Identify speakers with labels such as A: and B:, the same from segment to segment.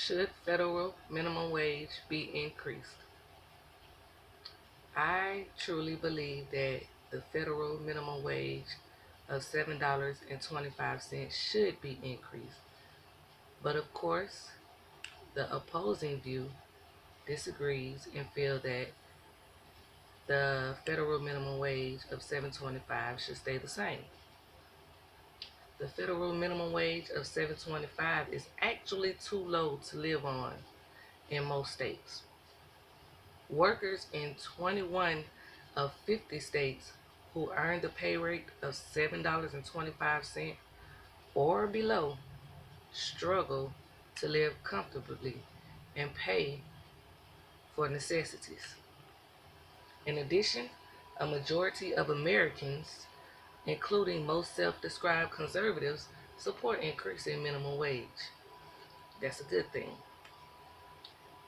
A: Should federal minimum wage be increased? I truly believe that the federal minimum wage of $7.25 should be increased. But of course, the opposing view disagrees and feel that the federal minimum wage of $7.25 should stay the same. The federal minimum wage of $7.25 is actually too low to live on in most states. Workers in 21 of 50 states who earn the pay rate of $7.25 or below struggle to live comfortably and pay for necessities. In addition, a majority of Americans, including most self-described conservatives, support increasing minimum wage. That's a good thing.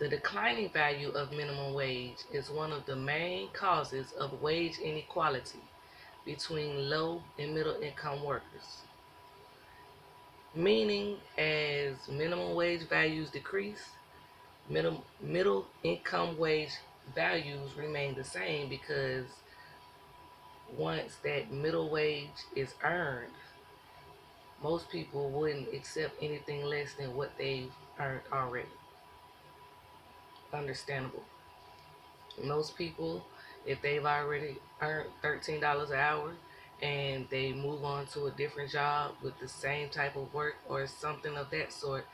A: The declining value of minimum wage is one of the main causes of wage inequality between low and middle income workers. Meaning, as minimum wage values decrease, middle income wage values remain the same because once that middle wage is earned, most people wouldn't accept anything less than what they've earned already. Understandable. Most people, if they've already earned $13 an hour and they move on to a different job with the same type of work or something of that sort,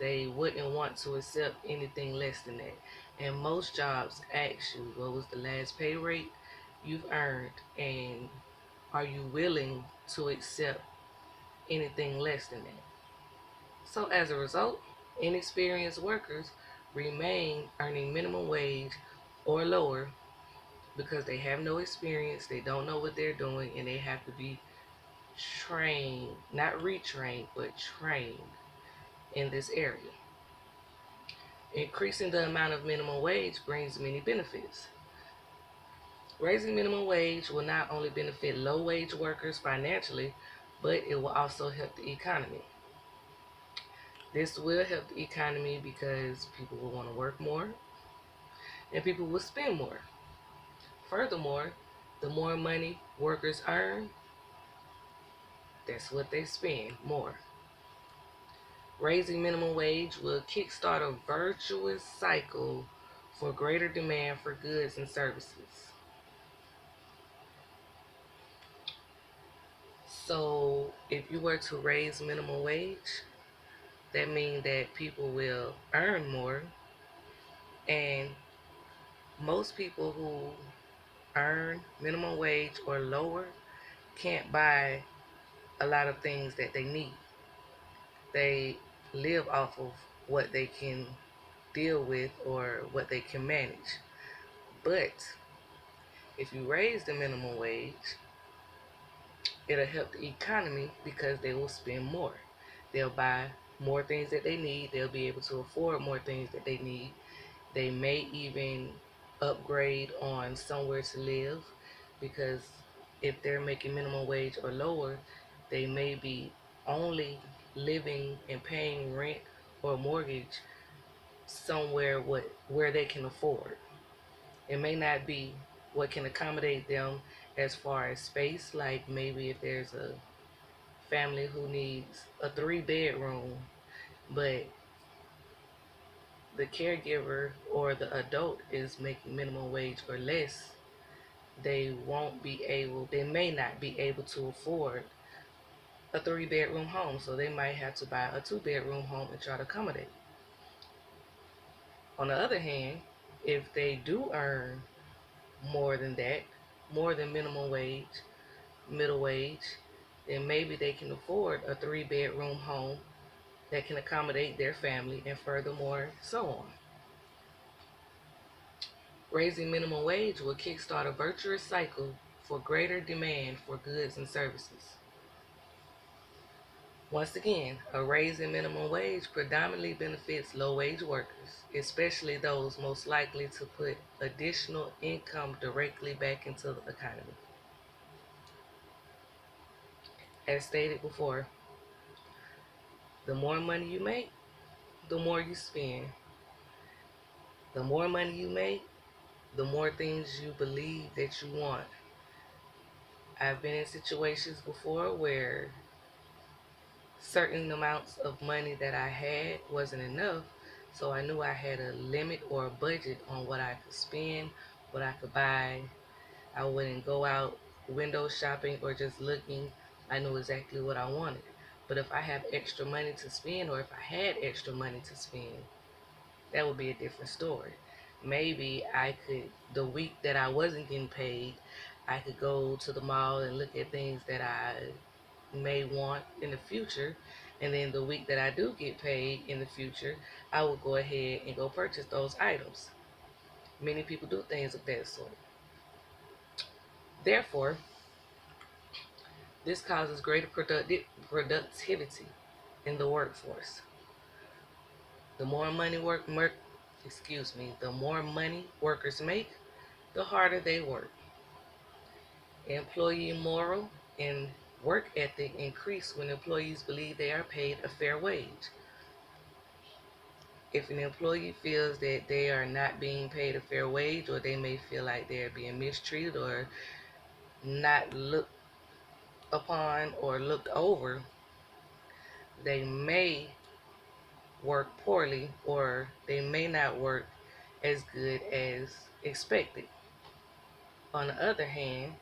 A: they wouldn't want to accept anything less than that. And most jobs ask you what was the last pay rate you've earned and are you willing to accept anything less than that. So as a result, inexperienced workers remain earning minimum wage or lower because they have no experience, they don't know what they're doing, and they have to be trained, not retrained, but trained in this area. Increasing the amount of minimum wage brings many benefits. Raising minimum wage will not only benefit low wage workers financially, but it will also help the economy. This will help the economy because people will want to work more and people will spend more. Furthermore, the more money workers earn, that's what they spend more. Raising minimum wage will kickstart a virtuous cycle for greater demand for goods and services. So, if you were to raise minimum wage, that means that people will earn more, and most people who earn minimum wage or lower can't buy a lot of things that they need. They live off of what they can deal with or what they can manage. But if you raise the minimum wage, it'll help the economy because they will spend more. They'll buy more things that they need. They'll be able to afford more things that they need. They may even upgrade on somewhere to live because if they're making minimum wage or lower, they may be only living and paying rent or mortgage somewhere where they can afford. It may not be what can accommodate them as far as space, like maybe if there's a family who needs a 3 bedroom, but the caregiver or the adult is making minimum wage or less, they may not be able to afford a 3 bedroom home, so they might have to buy a 2 bedroom home and try to accommodate. On the other hand, if they do earn more than that, more than minimum wage, middle wage, then maybe they can afford a 3 bedroom home that can accommodate their family and furthermore, so on. Raising minimum wage will kickstart a virtuous cycle for greater demand for goods and services. Once again, a raise in minimum wage predominantly benefits low wage workers, especially those most likely to put additional income directly back into the economy. As stated before, the more money you make, the more you spend. The more money you make, the more things you believe that you want. I've been in situations before where certain amounts of money that I had wasn't enough, so I knew I had a limit or a budget on what I could spend, what I could buy. I wouldn't go out window shopping or just looking. I knew exactly what I wanted. But if I have extra money to spend, or if I had extra money to spend, that would be a different story. Maybe I could, the week that I wasn't getting paid, I could go to the mall and look at things that I may want in the future. And then the week that I do get paid in the future, I will go ahead and go purchase those items. Many people do things of that sort. Therefore, this causes greater productivity in the workforce. The more money the more money workers make, the harder they work. Employee morale and work ethic increase when employees believe they are paid a fair wage. If an employee feels that they are not being paid a fair wage, or they may feel like they're being mistreated or not looked upon or looked over, they may work poorly, or they may not work as good as expected. On the other hand,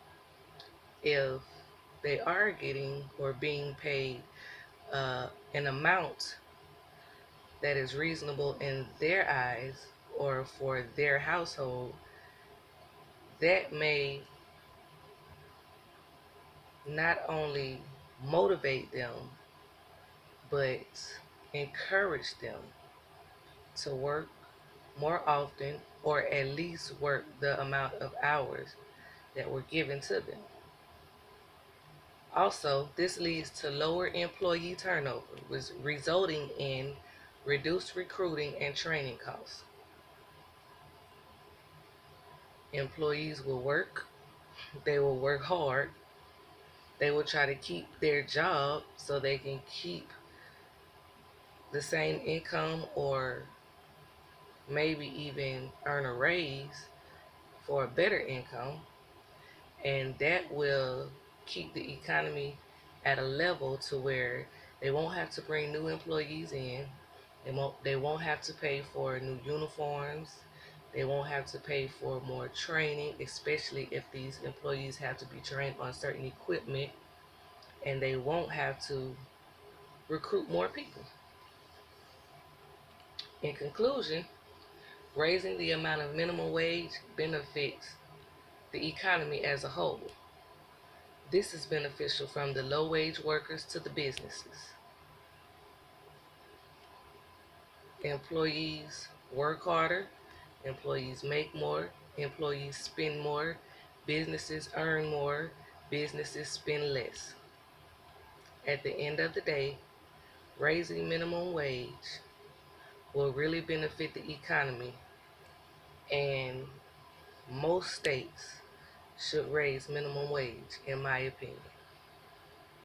A: if they are getting or being paid an amount that is reasonable in their eyes or for their household, that may not only motivate them, but encourage them to work more often, or at least work the amount of hours that were given to them. Also, this leads to lower employee turnover, resulting in reduced recruiting and training costs. Employees will work, they will work hard, they will try to keep their job so they can keep the same income, or maybe even earn a raise for a better income, and that will keep the economy at a level to where they won't have to bring new employees in. They won't have to pay for new uniforms. They won't have to pay for more training, especially if these employees have to be trained on certain equipment, and they won't have to recruit more people. In conclusion, raising the amount of minimum wage benefits the economy as a whole. This is beneficial from the low wage workers to the businesses. Employees work harder, employees make more, employees spend more, businesses earn more, businesses spend less. At the end of the day, raising minimum wage will really benefit the economy, and most states should raise minimum wage, in my opinion.